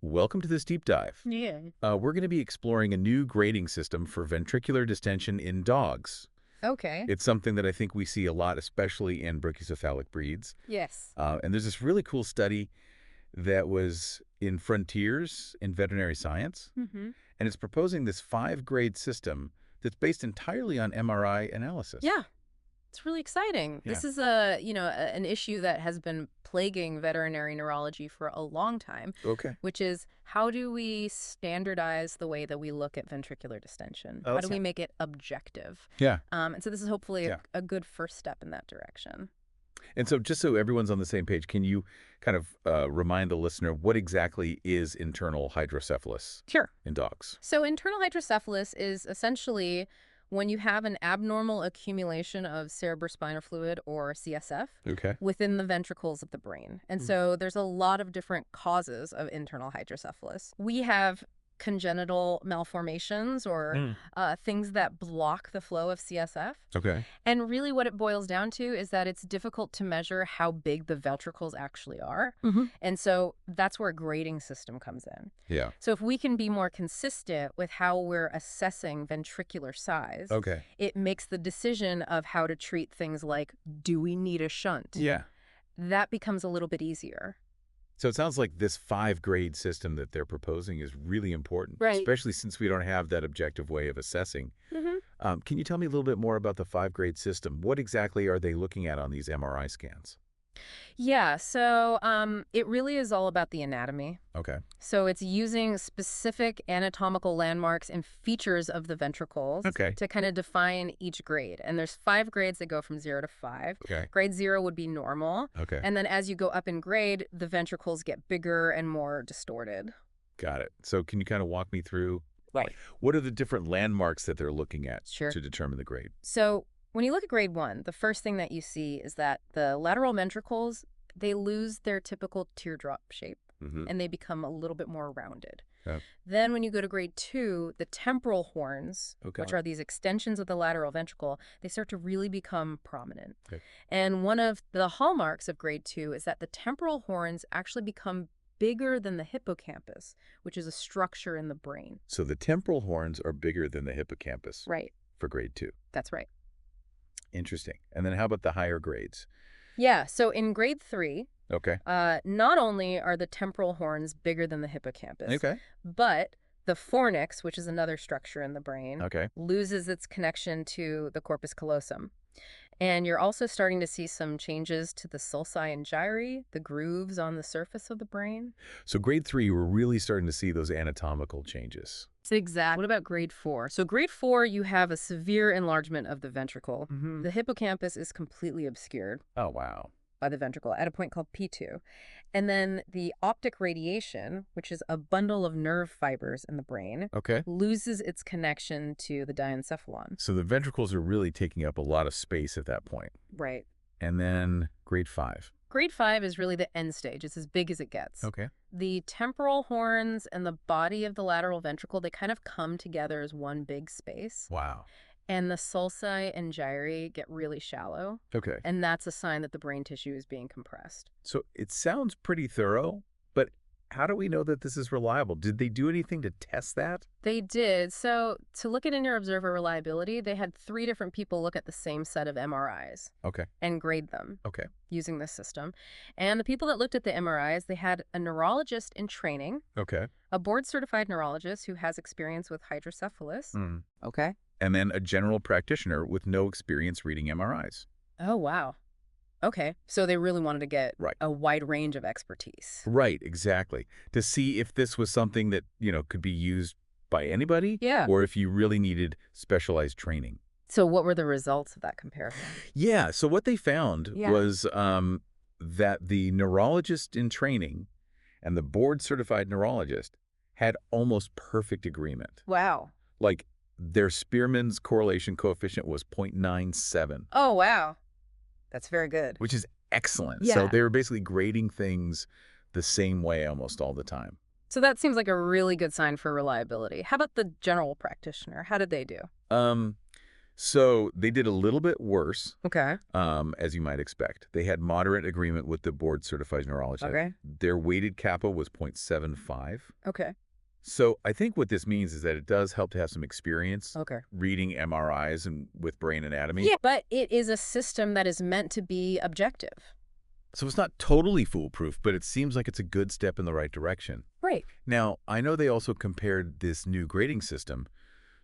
welcome to this deep dive. Yeah. We're going to be exploring a new grading system for ventricular distension in dogs. Okay. It's something that I think we see a lot, especially in brachycephalic breeds. Yes. And there's this really cool study that was in Frontiers in Veterinary Science, Mm-hmm. and it's proposing this 5-grade system that's based entirely on MRI analysis. Yeah. It's really exciting. Yeah. This is an issue that has been plaguing veterinary neurology for a long time, Okay. which is how do we standardize the way that we look at ventricular distension? Oh, How do we make it objective? Yeah. And so this is hopefully Yeah. a good first step in that direction. And so just so everyone's on the same page, can you kind of remind the listener what exactly is internal hydrocephalus Sure. in dogs? So internal hydrocephalus is essentially when you have an abnormal accumulation of cerebrospinal fluid, or CSF, Okay. within the ventricles of the brain. And so there's a lot of different causes of internal hydrocephalus. We have congenital malformations or things that block the flow of CSF. Okay. And really what it boils down to is that it's difficult to measure how big the ventricles actually are. And so that's where a grading system comes in. Yeah. So if we can be more consistent with how we're assessing ventricular size, Okay. it makes the decision of how to treat things like, do we need a shunt? Yeah. That becomes a little bit easier. So it sounds like this 5-grade system that they're proposing is really important, Right. especially since we don't have that objective way of assessing. Can you tell me a little bit more about the 5-grade system? What exactly are they looking at on these MRI scans? Yeah, so it really is all about the anatomy. Okay. So it's using specific anatomical landmarks and features of the ventricles Okay. to kind of define each grade. And there's 5 grades that go from 0 to 5. Okay. Grade 0 would be normal. Okay. And then as you go up in grade, the ventricles get bigger and more distorted. Got it. So can you kind of walk me through Right. what are the different landmarks that they're looking at Sure. to determine the grade? So when you look at grade 1, the first thing that you see is that the lateral ventricles, they lose their typical teardrop shape and they become a little bit more rounded. Okay. Then when you go to grade 2, the temporal horns, which are these extensions of the lateral ventricle, they start to really become prominent. Okay. And one of the hallmarks of grade 2 is that the temporal horns actually become bigger than the hippocampus, which is a structure in the brain. So the temporal horns are bigger than the hippocampus Right. for grade 2. That's right. Interesting. And then how about the higher grades? Yeah, so in grade 3, Okay. not only are the temporal horns bigger than the hippocampus, Okay. but the fornix, which is another structure in the brain, Okay. loses its connection to the corpus callosum. And you're also starting to see some changes to the sulci and gyri, the grooves on the surface of the brain. So grade 3, we're really starting to see those anatomical changes. Exactly. What about grade 4? So grade 4, you have a severe enlargement of the ventricle. The hippocampus is completely obscured Oh, wow. by the ventricle at a point called P2. And then the optic radiation, which is a bundle of nerve fibers in the brain, Okay. loses its connection to the diencephalon. So the ventricles are really taking up a lot of space at that point. Right. And then grade 5. Grade 5 is really the end stage. It's as big as it gets. Okay. The temporal horns and the body of the lateral ventricle, they kind of come together as one big space. Wow. And the sulci and gyri get really shallow. Okay. And that's a sign that the brain tissue is being compressed. So it sounds pretty thorough, but how do we know that this is reliable? Did they do anything to test that? They did. So to look at interobserver reliability, they had 3 different people look at the same set of MRIs Okay. and grade them Okay. using this system. And the people that looked at the MRIs, they had a neurologist in training, Okay. a board-certified neurologist who has experience with hydrocephalus. Okay. And then a general practitioner with no experience reading MRIs. Oh, wow. Okay. So they really wanted to get Right. a wide range of expertise. Right, exactly. To see if this was something that, could be used by anybody. Yeah. Or if you really needed specialized training. So what were the results of that comparison? Yeah, so what they found was that the neurologist in training and the board-certified neurologist had almost perfect agreement. Wow. Like, their Spearman's correlation coefficient was 0.97. Oh, wow. That's very good. Which is excellent. Yeah. So they were basically grading things the same way almost all the time. So that seems like a really good sign for reliability. How about the general practitioner? How did they do? So they did a little bit worse, Okay. as you might expect. They had moderate agreement with the board-certified neurologist. Okay. Their weighted kappa was 0.75. Okay. So I think what this means is that it does help to have some experience Okay. reading MRIs and with brain anatomy. Yeah, but it is a system that is meant to be objective. So it's not totally foolproof, but it seems like it's a good step in the right direction. Right. Now, I know they also compared this new grading system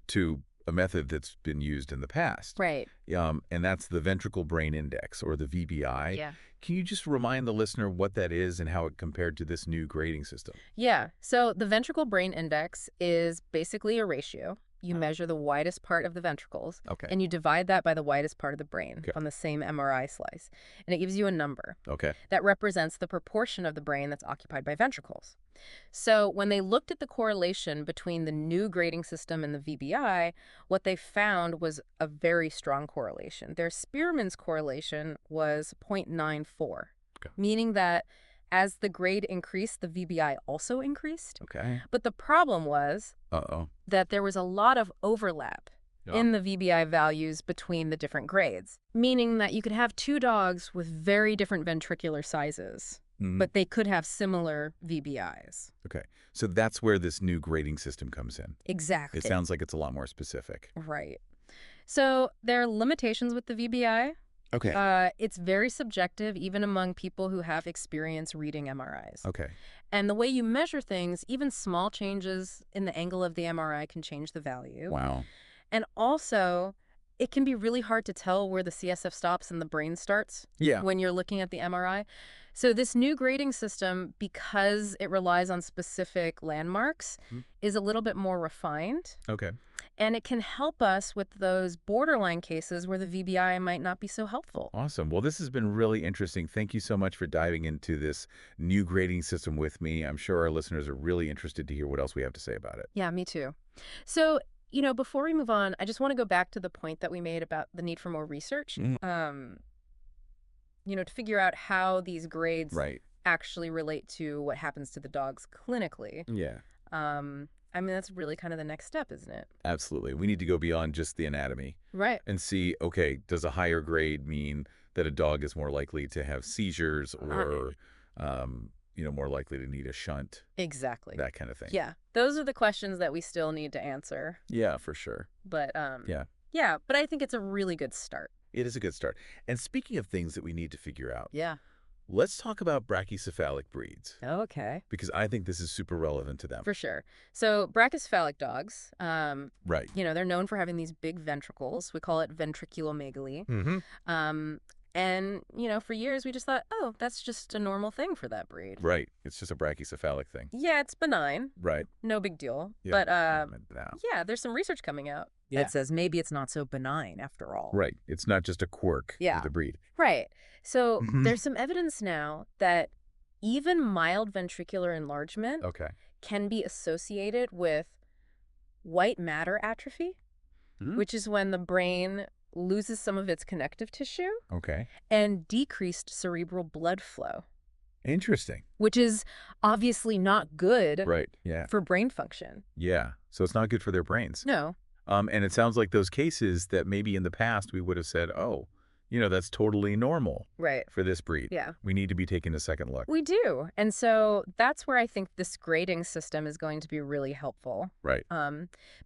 to a method that's been used in the past. Right. And that's the ventricle brain index, or the VBI. Yeah. Can you just remind the listener what that is and how it compared to this new grading system? Yeah. So the ventricle brain index is basically a ratio. You measure the widest part of the ventricles, Okay. and you divide that by the widest part of the brain Okay. on the same MRI slice. And it gives you a number Okay. that represents the proportion of the brain that's occupied by ventricles. So when they looked at the correlation between the new grading system and the VBI, what they found was a very strong correlation. Their Spearman's correlation was 0.94, meaning that as the grade increased, the VBI also increased. Okay. But the problem was Uh-oh. that there was a lot of overlap Yeah. in the VBI values between the different grades, meaning that you could have two dogs with very different ventricular sizes, but they could have similar VBIs. Okay. So that's where this new grading system comes in. Exactly. It sounds like it's a lot more specific. Right. So there are limitations with the VBI. Okay. It's very subjective, even among people who have experience reading MRIs. Okay. And the way you measure things, even small changes in the angle of the MRI can change the value. Wow. And also, it can be really hard to tell where the CSF stops and the brain starts Yeah. when you're looking at the MRI. So this new grading system, because it relies on specific landmarks, is a little bit more refined. Okay. And it can help us with those borderline cases where the VBI might not be so helpful. Awesome. Well, this has been really interesting. Thank you so much for diving into this new grading system with me. I'm sure our listeners are really interested to hear what else we have to say about it. Yeah, me too. So, before we move on, I just want to go back to the point that we made about the need for more research. To figure out how these grades Right. actually relate to what happens to the dogs clinically. Yeah. That's really kind of the next step, isn't it? Absolutely. We need to go beyond just the anatomy Right. and see, okay, does a higher grade mean that a dog is more likely to have seizures or, more likely to need a shunt? Exactly. That kind of thing. Yeah. Those are the questions that we still need to answer. Yeah, for sure. But, Yeah, but I think it's a really good start. it is a good start. And speaking of things that we need to figure out, Yeah. let's talk about brachycephalic breeds, Okay. because I think this is super relevant to them. For sure. So brachycephalic dogs, Right. they're known for having these big ventricles. We call it ventriculomegaly. Mm-hmm. And, for years we just thought, oh, that's just a normal thing for that breed. Right. It's just a brachycephalic thing. Yeah, it's benign. Right. No big deal. Yeah. But, Now. yeah, there's some research coming out Yeah. that says maybe it's not so benign after all. Right. It's not just a quirk Yeah. of the breed. Right. So Mhm. there's some evidence now that even mild ventricular enlargement Okay. can be associated with white matter atrophy, which is when the brain loses some of its connective tissue, Okay. and decreased cerebral blood flow, Interesting. which is obviously not good Right. Yeah. for brain function. Yeah. So it's not good for their brains. No. And it sounds like those cases that maybe in the past we would have said, oh, that's totally normal Right. for this breed. Yeah. We need to be taking a second look. We do. And so that's where I think this grading system is going to be really helpful. Right.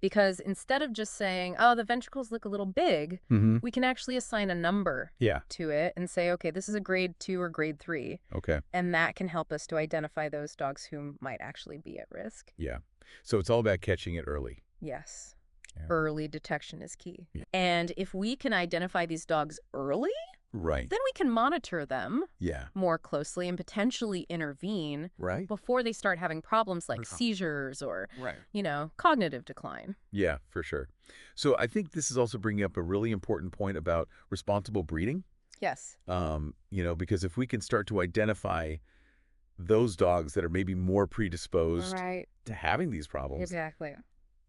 Because instead of just saying, oh, the ventricles look a little big, Mm-hmm. we can actually assign a number Yeah. to it and say, okay, this is a grade 2 or grade 3. Okay. And that can help us to identify those dogs who might actually be at risk. Yeah. So it's all about catching it early. Yes. Yeah. Early detection is key. Yeah. And if we can identify these dogs early, Right. then we can monitor them Yeah. more closely and potentially intervene Right. before they start having problems like Uh-huh. seizures or, Right. cognitive decline. Yeah, for sure. So I think this is also bringing up a really important point about responsible breeding. Yes. Because if we can start to identify those dogs that are maybe more predisposed Right. to having these problems, Exactly.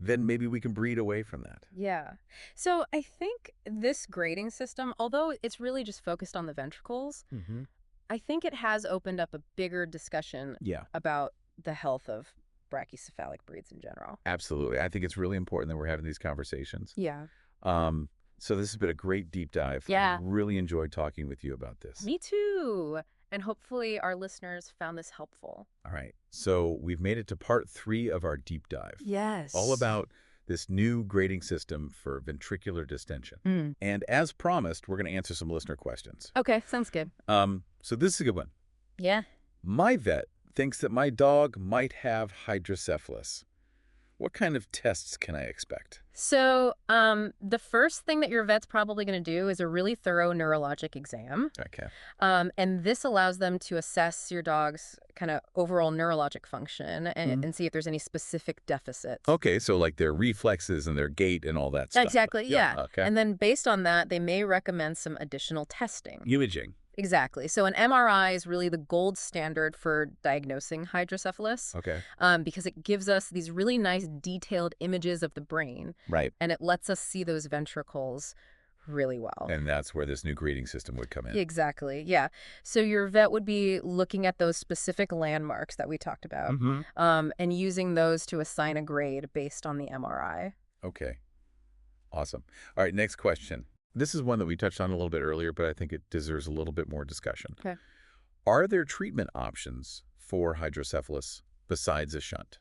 then maybe we can breed away from that. Yeah. So I think this grading system, although it's really just focused on the ventricles, Mm-hmm. I think it has opened up a bigger discussion Yeah, about the health of brachycephalic breeds in general. absolutely. I think it's really important that we're having these conversations. Yeah. So this has been a great deep dive. Yeah. I really enjoyed talking with you about this. Me too. And hopefully our listeners found this helpful. All right. So we've made it to part 3 of our deep dive. Yes. All about this new grading system for ventricular distension. Mm. And as promised, we're going to answer some listener questions. Okay, sounds good. So this is a good one. Yeah. My vet thinks that my dog might have hydrocephalus. What kind of tests can I expect? So the first thing that your vet's probably going to do is a really thorough neurologic exam. Okay. And this allows them to assess your dog's kind of overall neurologic function and see if there's any specific deficits. Okay, so like their reflexes and their gait and all that stuff. Exactly, yeah. Okay. And then based on that, they may recommend some additional testing. Imaging. Exactly. So an MRI is really the gold standard for diagnosing hydrocephalus. Okay. Because it gives us these really nice detailed images of the brain. Right. And it lets us see those ventricles really well. And that's where this new grading system would come in. Exactly. Yeah. So your vet would be looking at those specific landmarks that we talked about and using those to assign a grade based on the MRI. Okay. Awesome. All right, next question. This is one that we touched on a little bit earlier, but I think it deserves a little bit more discussion. Okay. Are there treatment options for hydrocephalus besides a shunt?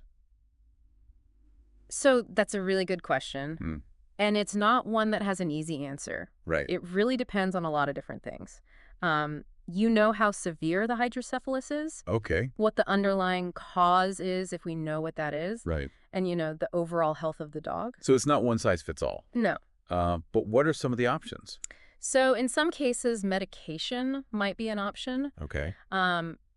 So that's a really good question. And it's not one that has an easy answer. Right. It really depends on a lot of different things. You know how severe the hydrocephalus is? Okay. What the underlying cause is, if we know what that is. Right. And, the overall health of the dog. So it's not one size fits all. No. But what are some of the options? So in some cases, medication might be an option. Okay.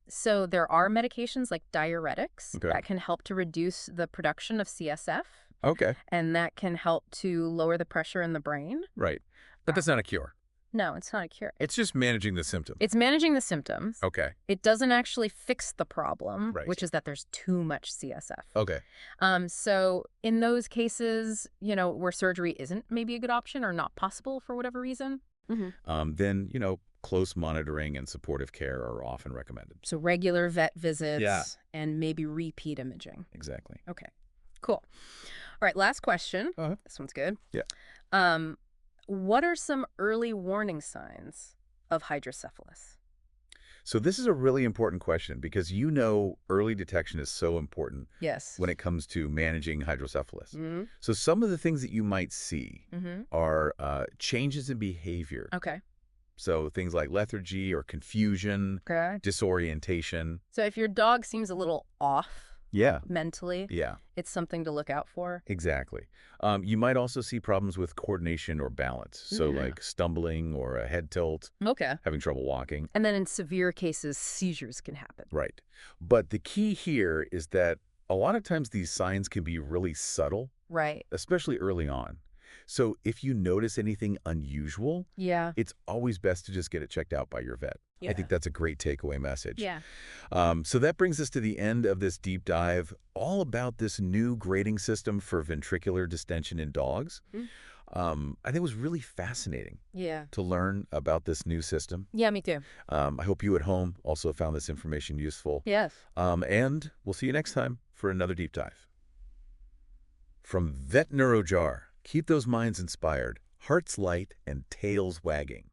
So there are medications like diuretics that can help to reduce the production of CSF. Okay. And that can help to lower the pressure in the brain. Right. But that's not a cure. No, it's not a cure. It's just managing the symptom. It's managing the symptoms. Okay. It doesn't actually fix the problem, Right. which is that there's too much CSF. Okay. So in those cases, where surgery isn't maybe a good option or not possible for whatever reason. Then, close monitoring and supportive care are often recommended. So regular vet visits and maybe repeat imaging. Exactly. Okay, cool. All right, last question. This one's good. Yeah. What are some early warning signs of hydrocephalus? So this is a really important question because early detection is so important when it comes to managing hydrocephalus. So some of the things that you might see are changes in behavior. Okay. So things like lethargy or confusion, disorientation. So if your dog seems a little off mentally, it's something to look out for. Exactly. You might also see problems with coordination or balance. So like stumbling or a head tilt, having trouble walking. And then in severe cases, seizures can happen. Right. But the key here is that a lot of times these signs can be really subtle, right? Especially early on. So if you notice anything unusual, it's always best to just get it checked out by your vet. I think that's a great takeaway message. So that brings us to the end of this deep dive, all about this new grading system for ventricular distension in dogs. I think it was really fascinating to learn about this new system. Yeah, me too. I hope you at home also found this information useful. Yes. And we'll see you next time for another deep dive. From Vet Neurojar, keep those minds inspired, hearts light, and tails wagging.